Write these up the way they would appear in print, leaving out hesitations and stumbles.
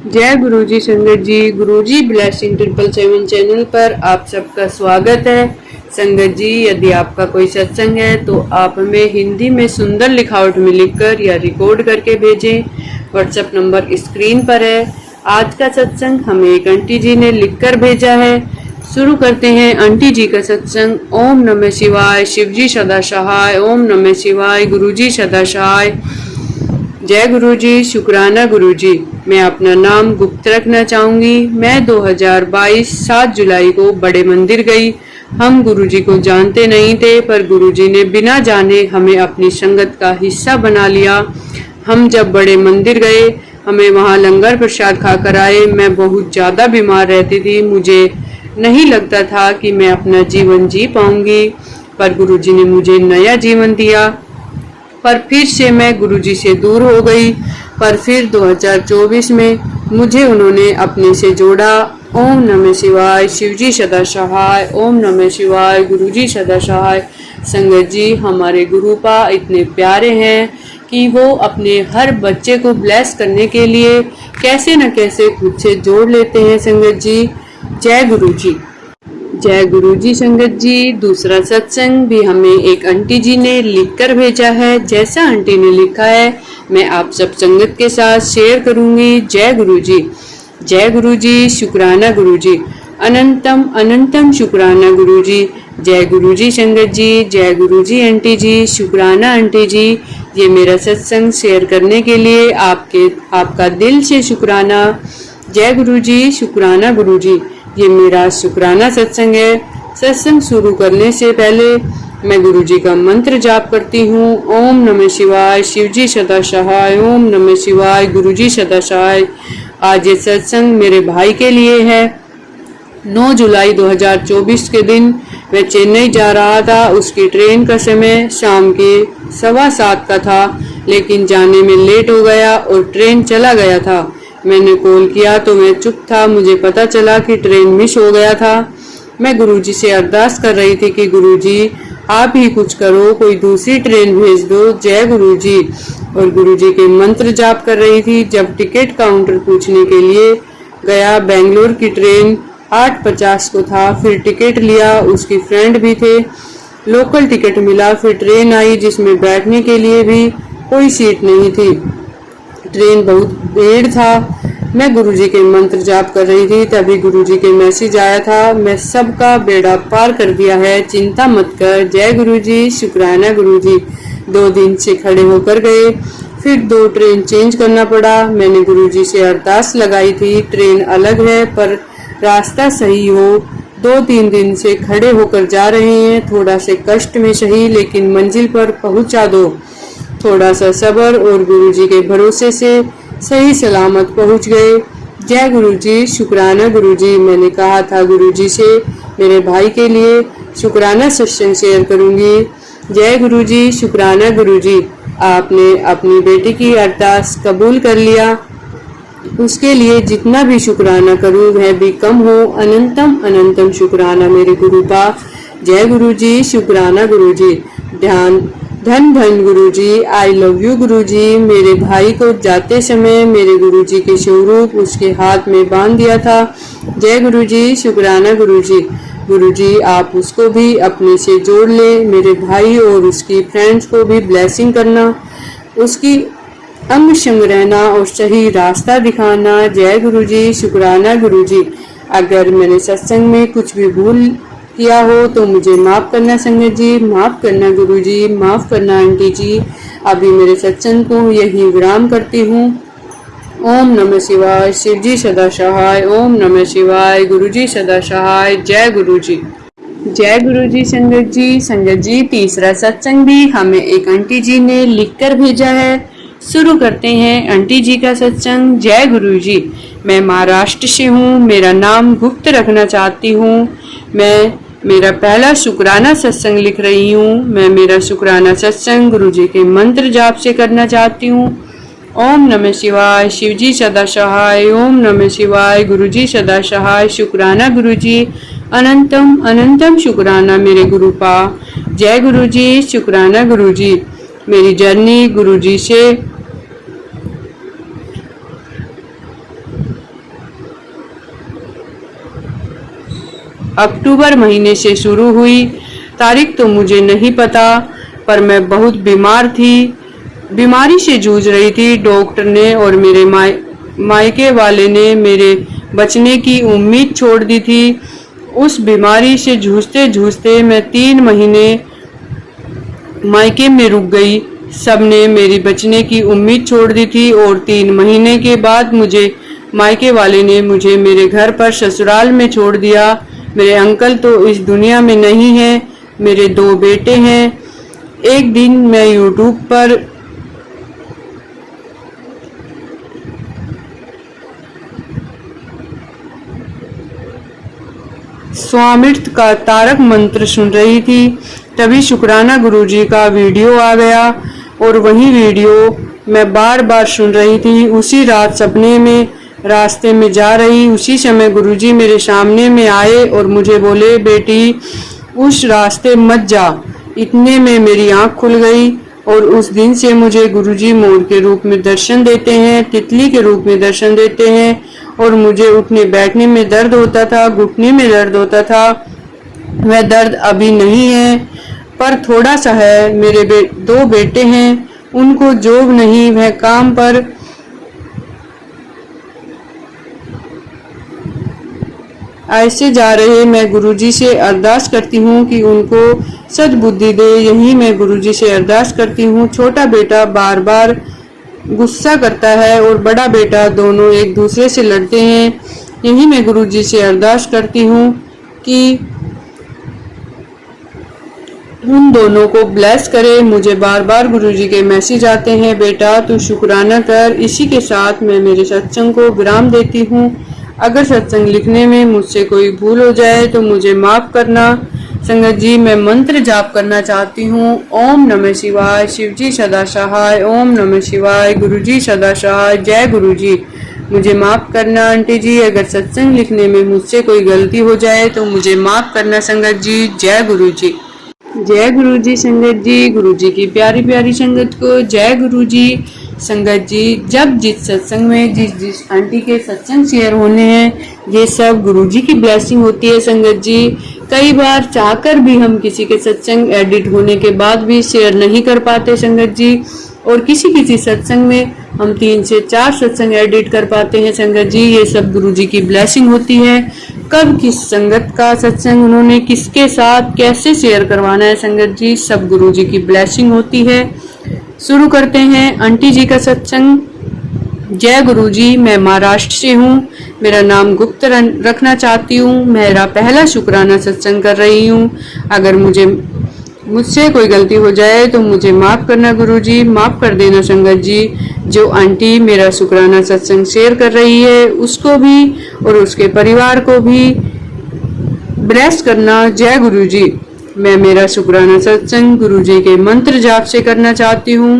जय गुरुजी संगत जी। गुरुजी blessing 777 channel पर आप सबका स्वागत है। संगत जी, यदि आपका कोई सत्संग है तो आप हमें हिंदी में सुंदर लिखावट में लिखकर या रिकॉर्ड करके भेजें। व्हाट्सएप नंबर स्क्रीन पर है। आज का सत्संग हमें एक आंटी जी ने लिखकर भेजा है। शुरू करते हैं आंटी जी का सत्संग। ओम नमः शिवाय। शिवजी सदा सहाय। ओम नमः शिवाय। गुरुजी सदा सहाय। जय गुरुजी। शुक्राना गुरुजी। मैं अपना नाम गुप्त रखना चाहूंगी। मैं 2022 7 जुलाई को बड़े मंदिर गई। हम गुरुजी को जानते नहीं थे, पर गुरुजी ने बिना जाने हमें अपनी संगत का हिस्सा बना लिया। हम जब बड़े मंदिर गए, हमें वहां लंगर प्रसाद खाकर आए। मैं बहुत ज्यादा बीमार रहती थी। मुझे नहीं लगता था कि मैं अपना जीवन जी पाऊंगी, पर गुरुजी ने मुझे नया जीवन दिया। पर फिर से मैं गुरुजी से दूर हो गई। पर फिर 2024 में मुझे उन्होंने अपने से जोड़ा। ओम नमः शिवाय। शिवजी सदा सहाय। ओम नमः शिवाय। गुरुजी सदा सहाय। संगत जी, हमारे गुरुपा इतने प्यारे हैं कि वो अपने हर बच्चे को ब्लेस करने के लिए कैसे न कैसे खुद से जोड़ लेते हैं। संगत जी, जय गुरुजी। जय गुरुजी। संगत जी, दूसरा सत्संग भी हमें एक आंटी जी ने लिखकर भेजा है। जैसा आंटी ने लिखा है मैं आप सब संगत के साथ शेयर करूंगी। जय गुरुजी। जय गुरुजी। शुक्राना गुरुजी। अनंतम अनंतम शुक्राना गुरुजी। जय गुरुजी संगत जी। जय गुरुजी आंटी जी। शुक्राना आंटी जी। ये मेरा सत्संग शेयर करने के लिए आपका दिल से शुक्राना। जय गुरुजी। शुक्राना गुरुजी। ये मेरा शुक्राना सत्संग है। सत्संग शुरू करने से पहले मैं गुरुजी का मंत्र जाप करती हूँ। ओम नमः शिवाय। शिवजी सदा सहाय। ओम नमः शिवाय। गुरुजी सदा सहाय। आज ये सत्संग मेरे भाई के लिए है। 9 जुलाई 2024 के दिन मैं चेन्नई जा रहा था। उसकी ट्रेन का समय शाम के 7:15 का था, लेकिन जाने में लेट हो गया और ट्रेन चला गया था। मैंने कॉल किया तो मैं चुप था। मुझे पता चला कि ट्रेन मिस हो गया था। मैं गुरुजी से अरदास कर रही थी कि गुरुजी आप ही कुछ करो, कोई दूसरी ट्रेन भेज दो। जय गुरुजी। और गुरुजी के मंत्र जाप कर रही थी। जब टिकट काउंटर पूछने के लिए गया, बेंगलोर की ट्रेन 8:50 को था। फिर टिकट लिया, उसकी फ्रेंड भी थे। लोकल टिकट मिला। फिर ट्रेन आई जिसमें बैठने के लिए भी कोई सीट नहीं थी। ट्रेन बहुत भीड़ था। मैं गुरुजी के मंत्र जाप कर रही थी, तभी गुरुजी के मैसेज आया था, मैं सबका बेड़ा पार कर दिया है, चिंता मत कर। जय गुरुजी। शुक्राना गुरुजी। 2 दिन से खड़े होकर गए। फिर 2 ट्रेन चेंज करना पड़ा। मैंने गुरुजी से अरदास लगाई थी, ट्रेन अलग है पर रास्ता सही हो। 2-3 दिन से खड़े होकर जा रहे हैं, थोड़ा से कष्ट में सही, लेकिन मंजिल पर पहुंचा दो। थोड़ा सा सब्र और गुरुजी के भरोसे से सही सलामत पहुंच गए। जय गुरुजी। शुक्राना गुरुजी। मैंने कहा था गुरुजी से मेरे भाई के लिए शुक्राना सत्संग शेयर करूंगी। जय गुरुजी। शुक्राना गुरुजी। आपने अपनी बेटी की अरदास कबूल कर लिया। उसके लिए जितना भी शुक्राना करूं वह भी कम हो। अनंतम अनंतम शुक्राना मेरे गुरुपा। जय गुरुजी। शुक्राना गुरुजी। ध्यान धन धन गुरुजी। आई लव यू गुरुजी। मेरे भाई को जाते समय मेरे गुरुजी के स्वरूप उसके हाथ में बांध दिया था। जय गुरुजी। शुक्राना गुरुजी। गुरुजी आप उसको भी अपने से जोड़ ले। मेरे भाई और उसकी फ्रेंड्स को भी ब्लेसिंग करना, उसकी अंग संग रहना और सही रास्ता दिखाना। जय गुरुजी। शुक्राना गुरुजी। अगर मैंने सत्संग में कुछ भी भूल किया हो तो मुझे माफ करना संगत जी। माफ करना गुरुजी। माफ करना आंटी जी। अभी मेरे सत्संग को यही विराम करती हूँ। ओम नमः शिवाय। शिवजी सदा सहाय। ओम नमः शिवाय। गुरुजी सदा सहाय। जय गुरुजी। जय गुरुजी संगत जी। संगत जी, तीसरा सत्संग भी हमें एक आंटी जी ने लिखकर भेजा है। शुरू करते हैं आंटी जी का सत्संग। जय गुरुजी। मैं महाराष्ट्र से हूँ। मेरा नाम गुप्त रखना चाहती हूँ। मैं मेरा पहला शुक्राना सत्संग लिख रही हूँ। मैं मेरा शुक्राना सत्संग गुरुजी के मंत्र जाप से करना चाहती हूँ। ओम नमः शिवाय। शिवजी सदा सहाय। ओम नमः शिवाय। गुरुजी सदा सहाय। शुक्राना गुरुजी। अनंतम अनंतम शुक्राना मेरे गुरुपा। जय गुरुजी। शुक्राना गुरुजी। मेरी जर्नी गुरुजी से अक्टूबर महीने से शुरू हुई। तारीख तो मुझे नहीं पता, पर मैं बहुत बीमार थी, बीमारी से जूझ रही थी। डॉक्टर ने और मेरे मायके वाले ने मेरे बचने की उम्मीद छोड़ दी थी। उस बीमारी से जूझते जूझते मैं 3 महीने मायके में रुक गई। सबने मेरी बचने की उम्मीद छोड़ दी थी और 3 महीने के बाद मुझे मायके वाले ने मुझे मेरे घर पर ससुराल में छोड़ दिया। मेरे अंकल तो इस दुनिया में नहीं हैं, मेरे 2 बेटे हैं। एक दिन मैं यूट्यूब पर स्वामित्व का तारक मंत्र सुन रही थी, तभी शुक्राना गुरुजी का वीडियो आ गया और वही वीडियो मैं बार बार सुन रही थी। उसी रात सपने में रास्ते में जा रही, उसी समय गुरुजी मेरे सामने में आए और मुझे बोले, बेटी उस रास्ते मत जा। इतने में मेरी आंख खुल गई और उस दिन से मुझे गुरुजी मोर के रूप में दर्शन देते हैं, तितली के रूप में दर्शन देते हैं। और मुझे उठने बैठने में दर्द होता था, घुटने में दर्द होता था। वह दर्द अभी नहीं है, पर थोड़ा सा है। मेरे 2 बेटे हैं, उनको जॉब नहीं, वह काम पर ऐसे जा रहे। मैं गुरुजी से अरदास करती हूँ कि उनको सद्बुद्धि दे। यही मैं गुरुजी से अरदास करती हूँ। छोटा बेटा बार बार गुस्सा करता है और बड़ा बेटा, दोनों एक दूसरे से लड़ते हैं। यही मैं गुरुजी से अरदास करती हूँ कि उन दोनों को ब्लेस करे। मुझे बार बार गुरुजी के मैसेज आते हैं, बेटा तू शुक्राना कर। इसी के साथ मैं मेरे सत्संग को विराम देती हूँ। अगर सत्संग लिखने में मुझसे कोई भूल हो जाए तो मुझे माफ करना। संगत जी, मैं मंत्र जाप करना चाहती हूँ। ओम नमः शिवाय, शिवजी सदा सहाय। ओम नमः शिवाय, गुरुजी सदा सहाय। जय गुरुजी। मुझे माफ करना आंटी जी, अगर सत्संग लिखने में मुझसे कोई गलती हो जाए तो मुझे माफ करना संगत जी। जय गुरुजी। जय गुरुजी संगत जी। गुरुजी की प्यारी प्यारी संगत को जय गुरुजी। संगत जी, जब जिस सत्संग में जिस आंटी के सत्संग शेयर होने हैं, ये सब गुरुजी की ब्लेसिंग होती है संगत जी। कई बार चाहकर भी हम किसी के सत्संग एडिट होने के बाद भी शेयर नहीं कर पाते संगत जी। और किसी सत्संग में हम 3 से 4 सत्संग एडिट कर पाते हैं संगत जी। ये सब गुरुजी की ब्लेसिंग होती है। कब किस संगत का सत्संग उन्होंने किसके साथ कैसे शेयर करवाना है संगत जी, सब गुरुजी की ब्लेसिंग होती है। शुरू करते हैं आंटी जी का सत्संग। जय गुरुजी। मैं महाराष्ट्र से हूँ, मेरा नाम गुप्त रखना चाहती हूँ। मेरा पहला शुक्राना सत्संग कर रही हूँ। अगर मुझसे कोई गलती हो जाए तो मुझे माफ करना गुरुजी, माफ कर देना संगत जी। जो आंटी मेरा शुक्राना सत्संग शेयर कर रही है उसको भी और उसके परिवार को भी ब्लेस करना। जय गुरुजी। मैं मेरा शुक्राना सत्संग गुरुजी के मंत्र जाप से करना चाहती हूँ।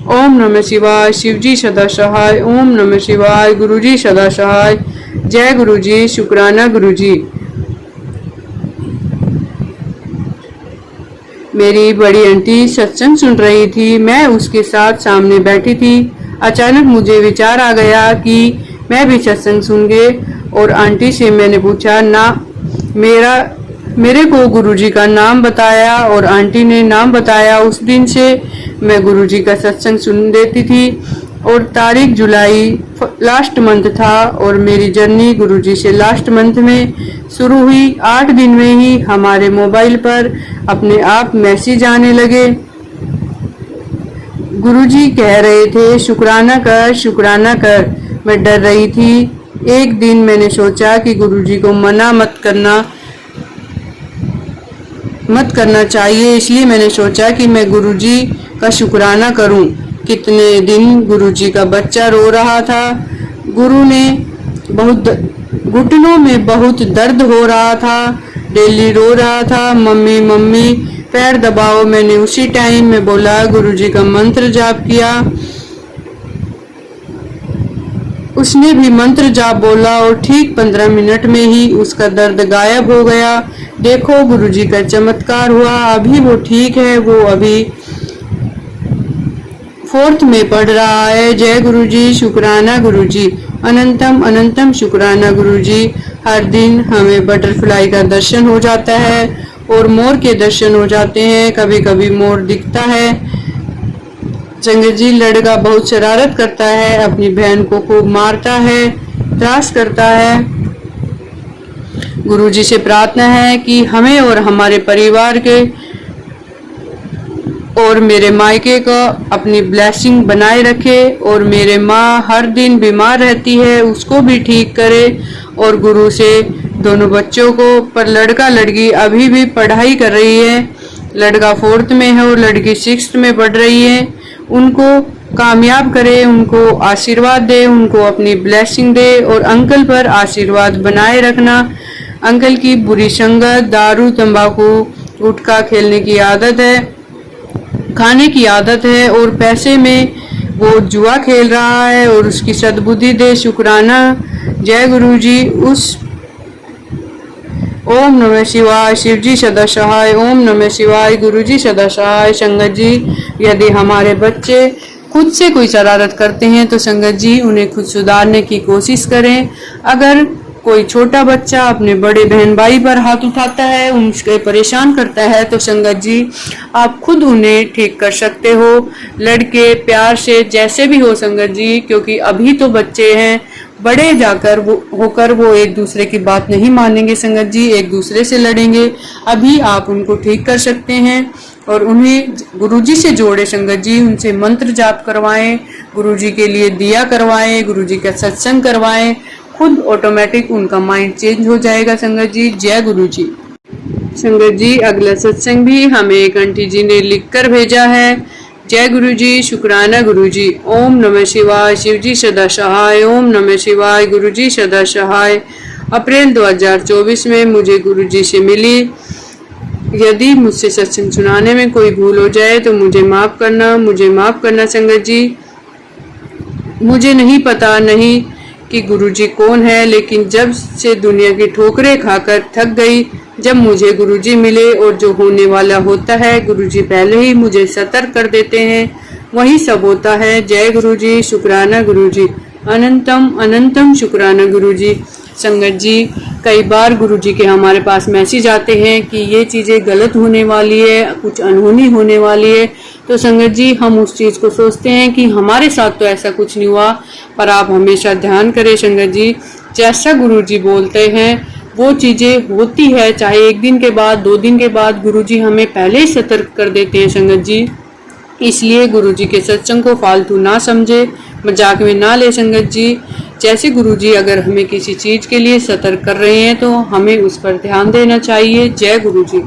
ओम नमः शिवाय, शिवजी सदा सहाय। ओम नमः शिवाय, गुरुजी सदा सहाय। जय गुरुजी। शुक्राना गुरुजी। मेरी बड़ी आंटी सत्संग सुन रही थी, मैं उसके साथ सामने बैठी थी। अचानक मुझे विचार आ गया कि मैं भी सत्संग सुनूंगी और आंटी से मैंने पूछा ना, मेरे को गुरुजी का नाम बताया और आंटी ने नाम बताया। उस दिन से मैं गुरुजी का सत्संग सुन देती थी और तारीख जुलाई लास्ट मंथ था और मेरी जर्नी गुरुजी से लास्ट मंथ में शुरू हुई। 8 दिन में ही हमारे मोबाइल पर अपने आप मैसेज आने लगे। गुरुजी कह रहे थे शुक्राना कर, शुक्राना कर। मैं डर रही थी। एक दिन मैंने सोचा कि गुरुजी को मना मत करना चाहिए, इसलिए मैंने सोचा कि मैं गुरुजी का शुक्राना करूं। कितने दिन गुरुजी का बच्चा रो रहा था। गुरु ने बहुत घुटनों में बहुत दर्द हो रहा था, डेली रो रहा था, मम्मी मम्मी पैर दबाओ। मैंने उसी टाइम में बोला, गुरुजी का मंत्र जाप किया। उसने भी मंत्र जाप बोला और ठीक 15 मिनट में ही उसका दर्द गायब हो गया। देखो गुरुजी का चमत्कार हुआ। अभी वो ठीक है, वो अभी 4th में पढ़ रहा है। जय गुरुजी। शुक्राना गुरुजी। अनंतम अनंतम शुक्राना गुरुजी। हर दिन हमें बटरफ्लाई का दर्शन हो जाता है और मोर के दर्शन हो जाते हैं, कभी कभी मोर दिखता है। संगत जी, लड़का बहुत शरारत करता है, अपनी बहन को खूब मारता है, त्रास करता है। गुरुजी से प्रार्थना है कि हमें और हमारे परिवार के और मेरे मायके को अपनी ब्लेसिंग बनाए रखे, और मेरे माँ हर दिन बीमार रहती है उसको भी ठीक करे, और गुरु से दोनों बच्चों को, पर लड़का लड़की अभी भी पढ़ाई कर रही है, लड़का 4th में है और लड़की 6th में पढ़ रही है, उनको कामयाब करे, उनको आशीर्वाद दे, उनको अपनी ब्लेसिंग दे, और अंकल पर आशीर्वाद बनाए रखना। अंकल की बुरी संगत, दारू, तंबाकू, गुटखा खेलने की आदत है, खाने की आदत है, और पैसे में वो जुआ खेल रहा है, और उसकी सद्बुद्धि दे। शुक्राना। जय गुरु जी। उस ओम नमः शिवाय। शिव जी सदा सहाय। ओम नमः शिवाय। गुरु जी सदा सहाय। संगत जी, यदि हमारे बच्चे खुद से कोई शरारत करते हैं तो संगत जी उन्हें खुद सुधारने की कोशिश करें। अगर कोई छोटा बच्चा अपने बड़े बहन भाई पर हाथ उठाता है, उनसे परेशान करता है, तो संगत जी आप खुद उन्हें ठीक कर सकते हो, लड़के प्यार से, जैसे भी हो संगत जी, क्योंकि अभी तो बच्चे हैं, बड़े जाकर होकर वो एक दूसरे की बात नहीं मानेंगे संगत जी, एक दूसरे से लड़ेंगे। अभी आप उनको ठीक कर सकते हैं और उन्हें गुरुजी से जोड़े संगत जी, उनसे मंत्र जाप करवाएं, गुरुजी के लिए दिया करवाएं, गुरुजी का सत्संग करवाएं, खुद ऑटोमेटिक उनका माइंड चेंज हो जाएगा संगत जी। जय गुरु जी। संगत जी, अगला सत्संग भी हमें एक आंटी जी ने लिखकर भेजा है। जय गुरु जी। शुक्राना गुरु जी। ओम नमः शिवाय। शिव जी सदा सहाय। ओम नमः शिवाय। गुरु जी सदा सहाय। अप्रैल 2024 में मुझे गुरु जी से मिली। यदि मुझसे सत्संग सुनाने में कोई भूल हो जाए तो मुझे माफ करना, मुझे माफ करना संगत जी। मुझे नहीं पता नहीं कि गुरुजी कौन है, लेकिन जब से दुनिया की ठोकरें खाकर थक गई, जब मुझे गुरुजी मिले, और जो होने वाला होता है गुरुजी पहले ही मुझे सतर्क कर देते हैं, वही सब होता है। जय गुरुजी। शुक्राना गुरुजी। अनंतम अनंतम शुक्राना गुरुजी। संगत जी, कई बार गुरुजी के हमारे पास मैसेज आते हैं कि ये चीज़ें गलत होने वाली है, कुछ अनहोनी होने वाली है, तो संगत जी हम उस चीज़ को सोचते हैं कि हमारे साथ तो ऐसा कुछ नहीं हुआ, पर आप हमेशा ध्यान करें संगत जी, जैसा गुरुजी बोलते हैं वो चीज़ें होती है, चाहे 1 दिन के बाद, 2 दिन के बाद, गुरुजी हमें पहले ही सतर्क कर देते हैं संगत जी। इसलिए गुरुजी के सत्संग को फालतू ना समझे, मजाक में ना ले संगत जी। जैसे गुरुजी अगर हमें किसी चीज़ के लिए सतर्क कर रहे हैं तो हमें उस पर ध्यान देना चाहिए। जय गुरुजी।